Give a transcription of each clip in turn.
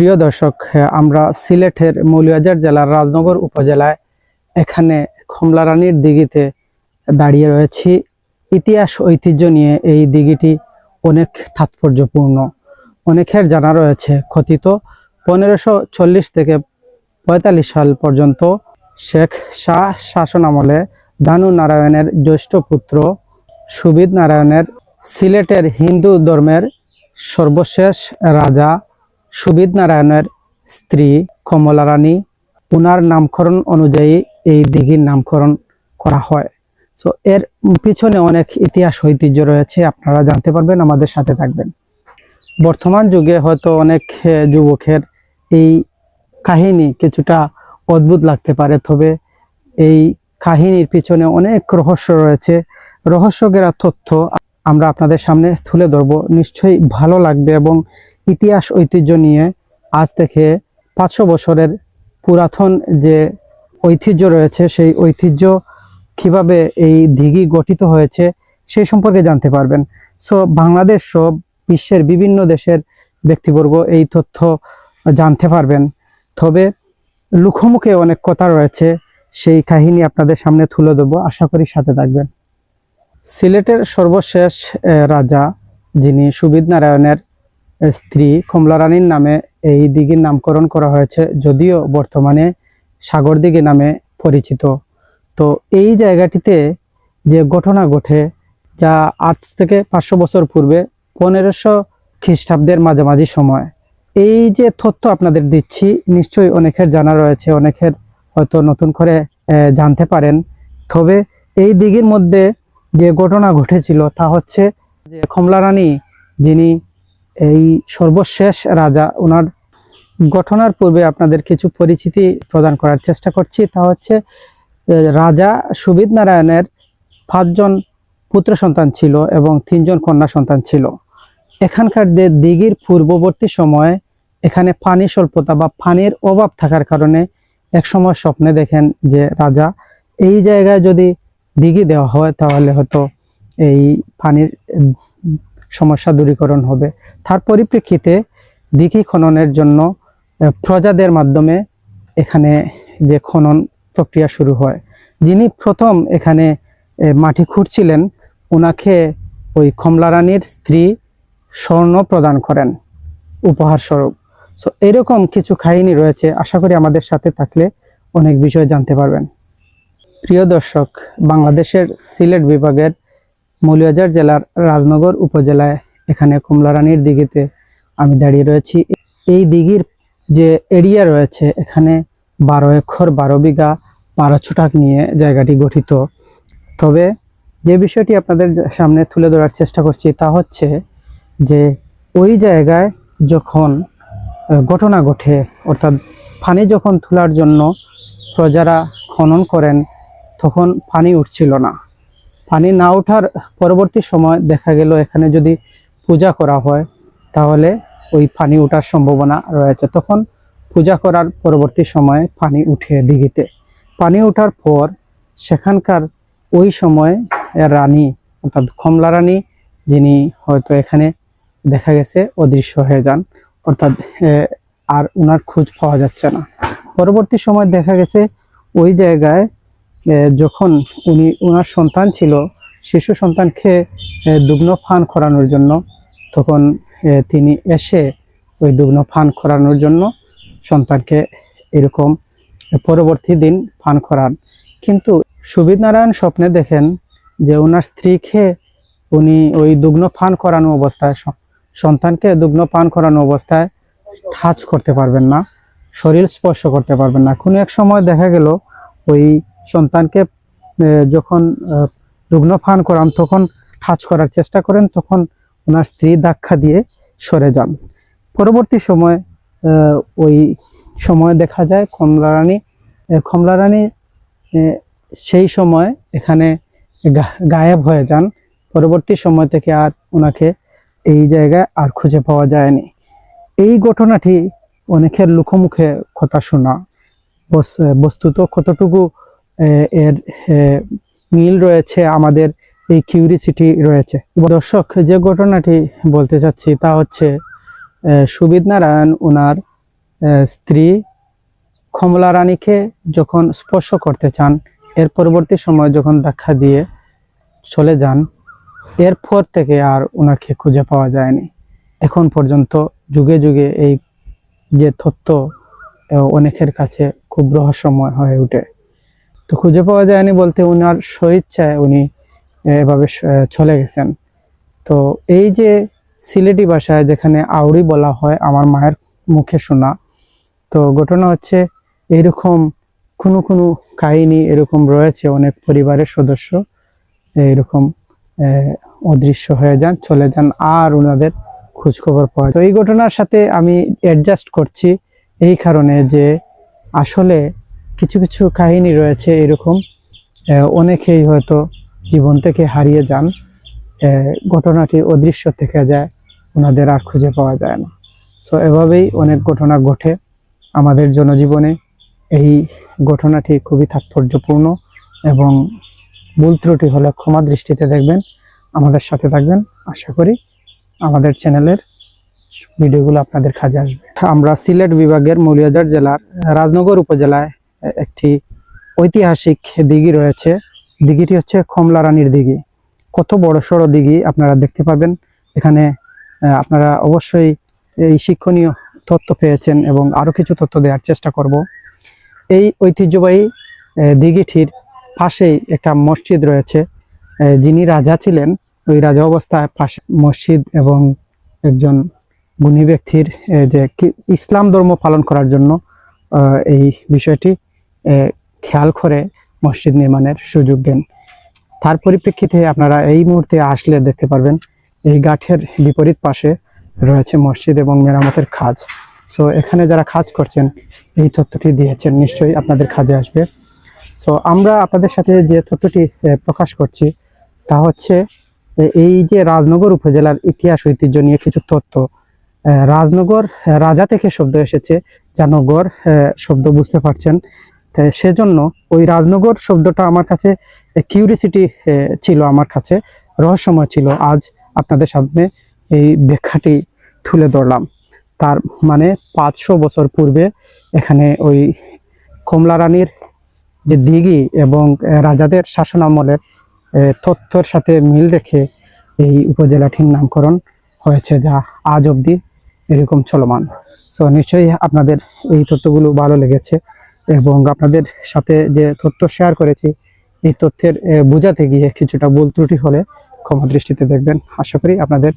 প্রিয় দর্শক, আমরা সিলেটের মৌলভীবাজার জেলার রাজনগর উপজেলায় এখানে কমলা রানীর দিঘিতে দাঁড়িয়ে রয়েছি। ইতিহাস ঐতিহ্য নিয়ে এই দিঘিটি অনেক তাৎপর্যপূর্ণ। অনেকের জানা রয়েছে কথিত 1540 থেকে 45 সাল পর্যন্ত শেখ শাহ শাসন আমলে দানু নারায়ণের জ্যেষ্ঠ পুত্র সুবিদ নারায়ণের সিলেটের হিন্দু ধর্মের সর্বশেষ রাজা সুবিদ নারায়ণের স্ত্রী কমলা রানী, উনার নামকরণ অনুযায়ী এই দিঘির নামকরণ করা হয়। সো এর পিছনে অনেক ইতিহাস ঐতিহ্য রয়েছে, আপনারা জানতে পারবেন, আমাদের সাথে থাকবেন। বর্তমান যুগে হয়তো অনেক যুবকের এই কাহিনী কিছুটা অদ্ভুত লাগতে পারে, তবে এই কাহিনীর পিছনে অনেক রহস্য রয়েছে। রহস্যঘেরা তথ্য আমরা আপনাদের সামনে তুলে ধরবো, নিশ্চয়ই ভালো লাগবে। এবং ইতিহাস ঐতিহ্য নিয়ে আজ থেকে 500 বছরের পুরাতন যে ঐতিহ্য রয়েছে, সেই ঐতিহ্য কিভাবে এই দিঘি গঠিত হয়েছে সেই সম্পর্কে জানতে পারবেন। সো বাংলাদেশ সব বিশ্বের বিভিন্ন দেশের ব্যক্তিবর্গ এই তথ্য জানতে পারবেন। তবে লোকমুখে অনেক কথা রয়েছে, সেই কাহিনী আপনাদের সামনে তুলে দেবো, আশা করি সাথে থাকবেন। সিলেটের সর্বশেষ রাজা, যিনি সুবিদ নারায়ণের স্ত্রী কমলা রানীর নামে এই দিঘির নামকরণ করা হয়েছে, যদিও বর্তমানে সাগর দিঘি নামে পরিচিত। তো এই জায়গাটিতে যে ঘটনা ঘটে, যা আজ থেকে 500 বছর পূর্বে 1500 খ্রিস্টাব্দের মাঝামাঝি সময়, এই যে তথ্য আপনাদের দিচ্ছি নিশ্চয়ই অনেকের জানা রয়েছে, অনেকের হয়তো নতুন করে জানতে পারেন। তবে এই দিঘির মধ্যে যে ঘটনা ঘটেছিল তা হচ্ছে যে কমলা রানী, যিনি এই সর্বশেষ রাজা, ওনার ঘটনার পূর্বে আপনাদের কিছু পরিচিতি প্রদান করার চেষ্টা করছি। তা হচ্ছে রাজা সুবিদ নারায়ণের 5 জন পুত্র সন্তান ছিল এবং 3 জন কন্যা সন্তান ছিল। এখানকার দিঘির পূর্ববর্তী সময়ে এখানে পানি স্বল্পতা বা পানির অভাব থাকার কারণে এক সময় স্বপ্নে দেখেন যে রাজা, এই জায়গায় যদি দিঘি দেওয়া হয় তাহলে হয়তো এই পানির সমস্যা দূরীকরণ হবে। তার পরিপ্রেক্ষিতে দিঘি খননের জন্য প্রজাদের মাধ্যমে এখানে যে খনন প্রক্রিয়া শুরু হয়। যিনি প্রথম এখানে মাটি খুঁড়ছিলেন, ওনাকে ওই কমলা রানীর স্ত্রী স্বর্ণ প্রদান করেন উপহার স্বরূপ। সো এরকম কিছু কাহিনী রয়েছে, আশা করি আমাদের সাথে থাকলে অনেক বিষয় জানতে পারবেন। প্রিয় দর্শক, বাংলাদেশের সিলেট বিভাগের মৌলভীবাজার জেলার রাজনগর উপজেলায় এখানে কমলা রানীর দিঘিতে আমি দাঁড়িয়ে রয়েছি। এই দিঘির যে এরিয়া রয়েছে, এখানে 12 একর 12 বিঘা 12 ছটাক নিয়ে জায়গাটি গঠিত। তবে যে বিষয়টি আপনাদের সামনে তুলে ধরার চেষ্টা করছি তা হচ্ছে যে ওই জায়গায় যখন ঘটনা ঘটে, অর্থাৎ পানি যখন তোলার জন্য প্রজারা খনন করেন, তখন পানি উঠছিল না। পানি না ওঠার পরবর্তী সময় দেখা গেল এখানে যদি পূজা করা হয় তাহলে ওই পানি ওঠার সম্ভাবনা রয়েছে। তখন পূজা করার পরবর্তী সময়ে পানি উঠে দিঘিতে। পানি ওঠার পর সেখানকার ওই সময় রানী, অর্থাৎ কমলা রানী, যিনি হয়তো এখানে দেখা গেছে অদৃশ্য হয়ে যান, অর্থাৎ আর ওনার খোঁজ পাওয়া যাচ্ছে না। পরবর্তী সময় দেখা গেছে ওই জায়গায় যখন ওনার সন্তান ছিল, শিশু সন্তানকে দুগ্ন পান করানোর জন্য, তখন তিনি এসে ওই দুগ্ন পান করানোর জন্য সন্তানকে এরকম পরবর্তী দিন পান করান। কিন্তু সুবিদ নারায়ণ স্বপ্নে দেখেন যে ওনার স্ত্রীকে উনি ওই দুগ্ন পান করানো অবস্থায়, সন্তানকে দুগ্ন পান করানো অবস্থায় টাচ করতে পারবেন না, শরীর স্পর্শ করতে পারবেন না। কোনো এক সময় দেখা গেল ওই সন্তানকে যখন দুগ্ন পান করান, তখন টাচ করার চেষ্টা করেন, তখন ওনার স্ত্রী ধাক্কা দিয়ে সরে যান। পরবর্তী সময় ওই সময় দেখা যায় কমলা রানী সেই সময় এখানে গায়েব হয়ে যান। পরবর্তী সময় থেকে আর ওনাকে এই জায়গায় আর খুঁজে পাওয়া যায়নি। এই ঘটনাটি অনেকের লোকমুখে কথা শোনা, বস্তুত কতটুকু এর মিল রয়েছে আমাদের এই কিউরিসিটি রয়েছে। দর্শক, যে ঘটনাটি বলতে চাচ্ছি তা হচ্ছে সুবিদ নারায়ণ ওনার স্ত্রী কমলা রানীকে যখন স্পর্শ করতে চান, এর পরবর্তী সময় যখন দেখা দিয়ে চলে যান, এরপর থেকে আর ওনাকে খুঁজে পাওয়া যায়নি। এখন পর্যন্ত যুগে যুগে এই যে তথ্য অনেকের কাছে খুব রহস্যময় হয়ে ওঠে। তো খুঁজে পাওয়া যায়নি বলতে ওনার স্বইচ্ছায় উনি এভাবে চলে গেছেন। তো এই যে সিলেটি ভাষায় যেখানে আউড়ি বলা হয়, আমার মায়ের মুখে শোনা, তো ঘটনা হচ্ছে এইরকম কোনো কোনো কাহিনী এরকম রয়েছে, অনেক পরিবারের সদস্য এরকম অদৃশ্য হয়ে যান, চলে যান, আর ওনাদের খোঁজখবর পাওয়া যায়। তো এই ঘটনার সাথে আমি অ্যাডজাস্ট করছি এই কারণে যে আসলে কিছু কিছু কাহিনী রয়েছে এরকম, অনেকেই হয়তো জীবন থেকে হারিয়ে যান, ঘটনাটি অদৃশ্য থেকে যায়, ওনাদের আর খুঁজে পাওয়া যায় না। সো এভাবেই অনেক ঘটনা ঘটে আমাদের জনজীবনে। এই ঘটনাটি খুবই তাৎপর্যপূর্ণ এবং ভুল ত্রুটি হলে ক্ষমা দৃষ্টিতে দেখবেন, আমাদের সাথে থাকবেন। আশা করি আমাদের চ্যানেলের ভিডিওগুলো আপনাদের কাজে আসবে। আমরা সিলেট বিভাগের মৌলভীবাজার জেলার রাজনগর উপজেলায় একটি ঐতিহাসিক দিঘি রয়েছে। দিঘিটি হচ্ছে কমলা রানীর দিঘি। কত বড় সড়ো দিঘি আপনারা দেখতে পাবেন এখানে। আপনারা অবশ্যই এই শিক্ষণীয় তথ্য পেয়েছেন এবং আরো কিছু তথ্য দেওয়ার চেষ্টা করব। এই ঐতিহ্যবাহী দিঘিটির পাশেই একটা মসজিদ রয়েছে। যিনি রাজা ছিলেন, ওই রাজা অবস্থায় পাশে মসজিদ এবং একজন গুণী ব্যক্তির যে ইসলাম ধর্ম পালন করার জন্য এই বিষয়টি খেয়াল করে মসজিদ নির্মাণের সুযোগ দেন। তার পরিপ্রেক্ষিতে আপনারা এই মুহূর্তে আসলে দেখতে পারবেন এই ঘাটের বিপরীত পাশে রয়েছে মসজিদ এবং মেরামতের কাজ। সো এখানে যারা কাজ করছেন এই তথ্যটি দিয়েছেন, নিশ্চয়ই আপনাদের কাজে আসবে। সো আমরা আপনাদের সাথে যে তথ্যটি প্রকাশ করছি তা হচ্ছে এই যে রাজনগর উপজেলার ইতিহাস ঐতিহ্য নিয়ে কিছু তথ্য। রাজনগর রাজা থেকে শব্দ এসেছে, যা নগর শব্দ, বুঝতে পারছেন। সেজন্য ওই রাজনগর শব্দটা আমার কাছে কিউরিসিটি ছিল, আমার কাছে রহস্যময় ছিল। আজ আপনাদের সামনে এই ব্যাখ্যাটি তুলে ধরলাম। তার মানে 500 বছর পূর্বে এখানে ওই কমলা রানীর যে দিঘি এবং রাজাদের শাসন আমলের তথ্যের সাথে মিল রেখে এই উপজেলাটির নামকরণ হয়েছে, যা আজ অবধি এরকম চলমান। সো নিশ্চয়ই আপনাদের এই তথ্যগুলো ভালো লেগেছে এবং আপনাদের সাথে যে তথ্য শেয়ার করেছি এই তথ্যের বোঝাতে গিয়ে কিছুটা ভুল ত্রুটি হলে ক্ষমা দৃষ্টিতে দেখবেন। আশা করি আপনাদের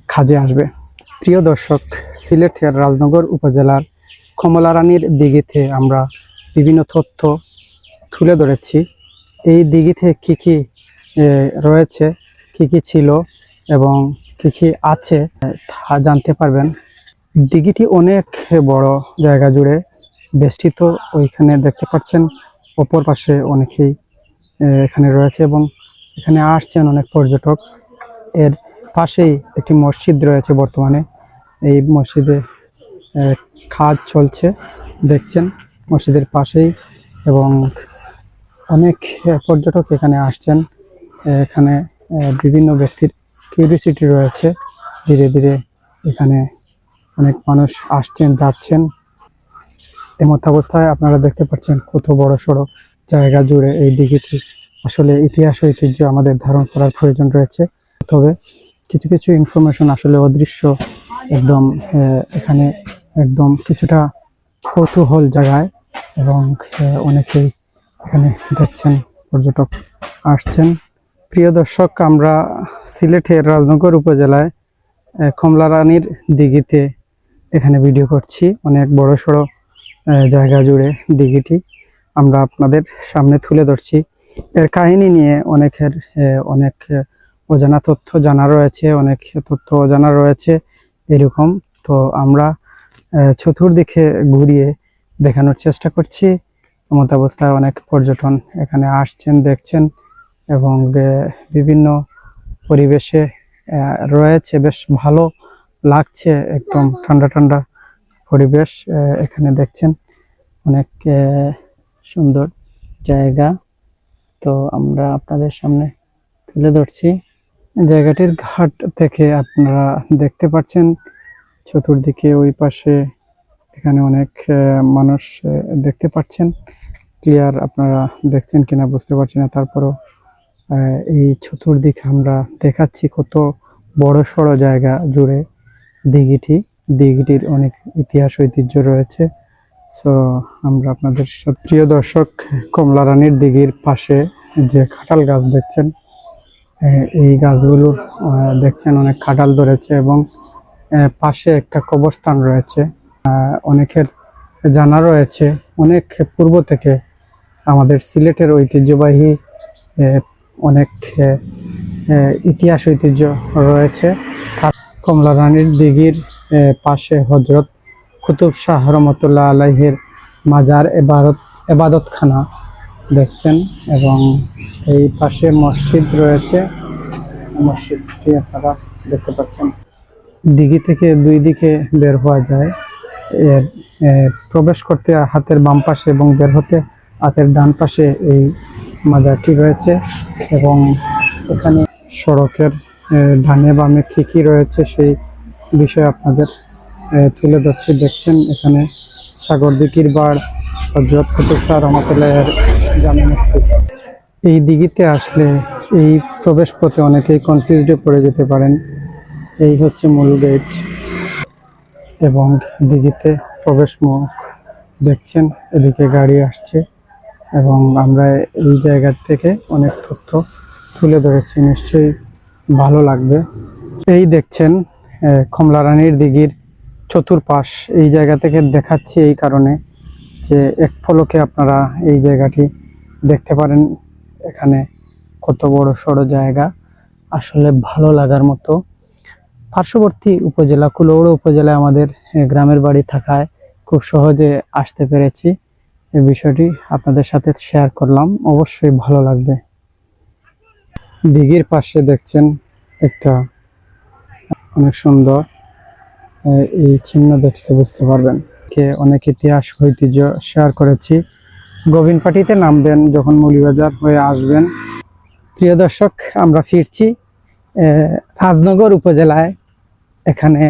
কাজে আসবে। প্রিয় দর্শক, সিলেটের রাজনগর উপজেলার কমলা রানীর দিঘিতে আমরা বিভিন্ন তথ্য তুলে ধরেছি। এই দিঘিতে কি কি রয়েছে, কি কি ছিল এবং কি কি আছে তা জানতে পারবেন। দিঘিটি অনেক বড় জায়গা জুড়ে বেষ্টিত। ওইখানে দেখতে পাচ্ছেন অপর পাশে অনেকেই এখানে রয়েছে এবং এখানে আসছেন অনেক পর্যটক। এর পাশেই একটি মসজিদ রয়েছে বর্তমানে। এই মসজিদে কাজ চলছে দেখছেন মসজিদের পাশেই, এবং অনেক পর্যটক এখানে আসছেন। এখানে বিভিন্ন ব্যক্তির কিউরিসিটি রয়েছে। ধীরে ধীরে এখানে অনেক মানুষ আসছেন যাচ্ছেন। এমত অবস্থায় আপনারা দেখতে পাচ্ছেন কত বড় সড়ো জায়গা জুড়ে এই দিঘিটি। আসলে ইতিহাস ঐতিহ্য আমাদের ধারণ করার প্রয়োজন রয়েছে, তবে কিছু কিছু ইনফরমেশন আসলে অদৃশ্য একদম এখানে একদম কিছুটা কৌতূহল জায়গায়, এবং অনেকেই এখানে দেখছেন পর্যটক আসছেন। প্রিয় দর্শক, আমরা সিলেটের রাজনগর উপজেলায় কমলা রানীর দিঘিতে এখানে ভিডিও করছি। অনেক বড় সড়ো জায়গা জুড়ে দিঘিটি আমরা আপনাদের সামনে তুলে ধরছি। এর কাহিনী নিয়ে অনেকের অনেক অজানা তথ্য জানা রয়েছে, অনেক তথ্য অজানা রয়েছে এরকম। তো আমরা চতুর্দিকে ঘুরিয়ে দেখানোর চেষ্টা করছি। এমত অবস্থায় অনেক পর্যটন এখানে আসছেন, দেখছেন এবং বিভিন্ন পরিবেশে রয়েছে। বেশ ভালো লাগছে, একদম ঠান্ডা ঠান্ডা পরিবেশ এখানে দেখছেন। অনেক সুন্দর জায়গা, তো আমরা আপনাদের সামনে তুলে ধরছি। জায়গাটির ঘাট থেকে আপনারা দেখতে পাচ্ছেন চতুর্দিকে ওই পাশে এখানে অনেক মানুষ দেখতে পাচ্ছেন। ক্লিয়ার আপনারা দেখছেন কিনা বুঝতে পারছি না, তারপরও এই চতুর্দিকে আমরা দেখাচ্ছি কত বড় সড়ো জায়গা জুড়ে দিঘিটির অনেক ইতিহাস ঐতিহ্য রয়েছে। সো আমরা আপনাদের সাথে, প্রিয় দর্শক, কমলা রানীর দিঘির পাশে যে কাঁঠাল গাছ দেখছেন, এই গাছগুলো দেখছেন অনেক কাঁঠাল ধরেছে এবং পাশে একটা কবরস্থান রয়েছে। অনেকের জানা রয়েছে অনেক পূর্ব থেকে আমাদের সিলেটের ঐতিহ্যবাহী অনেক ইতিহাস ঐতিহ্য রয়েছে। কমলা রানীর দিঘির পাশে হজরত কুতুব শাহ রহমতুল্লাহ আলাইহির মাজার এবাদতখানা দেখছেন এবং এই পাশে মসজিদ রয়েছে। মসজিদটি আপনারা দেখতে পাচ্ছেন। দিঘি থেকে দুই দিকে বের হওয়া যায়। প্রবেশ করতে হাতের বাম পাশে এবং বের হতে হাতের ডান পাশে এই মাজারটি রয়েছে এবং এখানে সড়কের ডানে বামে কি কি রয়েছে সেই বিষয়ে আপনাদের তুলে ধরছি। দেখছেন এখানে সাগরদিঘির বাড়, হযরত কুতুব শাহ রহমতুল্লাহের জামে মসজিদ। এই দিঘিতে আসলে এই প্রবেশ পথে অনেকেই কনফিউজডে পড়ে যেতে পারেন। এই হচ্ছে মূল গেট এবং দিঘিতে প্রবেশ মুখ দেখছেন, এদিকে গাড়ি আসছে এবং আমরা এই জায়গা থেকে অনেক তথ্য তুলে ধরেছি, নিশ্চয়ই ভালো লাগবে। এই দেখছেন কমলা রানীর দিঘির চতুর্পাশ এই জায়গা থেকে দেখাচ্ছি এই কারণে যে এক পলকে আপনারা এই জায়গাটি দেখতে পারেন। এখানে কত বড় সড়ো জায়গা, আসলে ভালো লাগার মতো। পার্শ্ববর্তী উপজেলা কুলাউড়া উপজেলায় আমাদের গ্রামের বাড়ি থাকায় খুব সহজে আসতে পেরেছি। এই বিষয়টি আপনাদের সাথে শেয়ার করলাম, অবশ্যই ভালো লাগবে। দিঘির পাশে দেখছেন একটা অনেক সুন্দর এই চিহ্ন দেখলে বুঝতে পারবেন অনেক ইতিহাস ঐতিহ্য শেয়ার করেছি। গোবিনপাটিতে নামবেন যখন মৌলভীবাজার হয়ে আসবেন। প্রিয় দর্শক, আমরা ফিরছি রাজনগর উপজেলায়। এখানে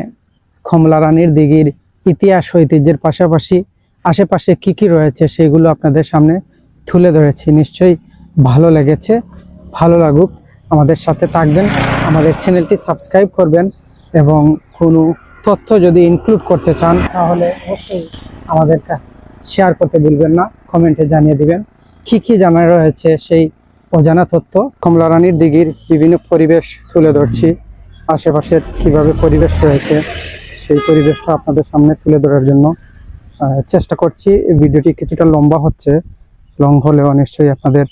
কমলা রানীর দিঘির ইতিহাস ঐতিহ্যের পাশাপাশি আশেপাশে কি কি রয়েছে সেগুলো আপনাদের সামনে তুলে ধরেছি। নিশ্চয়ই ভালো লেগেছে, ভালো লাগুক। আমাদের সাথে থাকবেন, আমাদের চ্যানেলটি সাবস্ক্রাইব করবেন এবং কোনো তথ্য যদি ইনক্লুড করতে চান তাহলে অবশ্যই আমাদের শেয়ার করতে ভুলবেন না, কমেন্টে জানিয়ে দিবেন কি কি জানা রয়েছে সেই অজানা তথ্য। কমলা রানীর দিঘির বিভিন্ন পরিবেশ তুলে ধরছি, আশেপাশের কিভাবে পরিবেশ রয়েছে সেই পরিবেশটা আপনাদের সামনে তুলে ধরার জন্য চেষ্টা করছি। ভিডিওটি কিছুটা লম্বা হচ্ছে, লং হলেও নিশ্চয়ই আপনাদের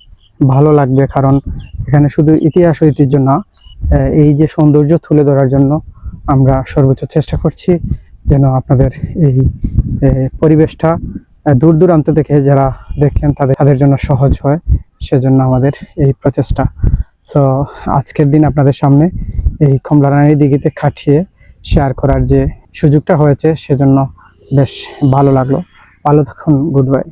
ভালো লাগবে, কারণ এখানে শুধু ইতিহাস ঐতিহ্য না, এই যে সৌন্দর্য তুলে ধরার জন্য আমরা সর্বোচ্চ চেষ্টা করছি যেন আপনাদের এই পরিবেশটা দূর দূরান্ত থেকে যারা দেখছেন তাদের জন্য সহজ হয়, সেজন্য আমাদের এই প্রচেষ্টা। সো আজকের দিন আপনাদের সামনে এই কমলা রানীর দিঘিতে কাটিয়ে শেয়ার করার যে সুযোগটা হয়েছে সেজন্য বেশ ভালো লাগলো। ভালো থাকুন, গুড বাই।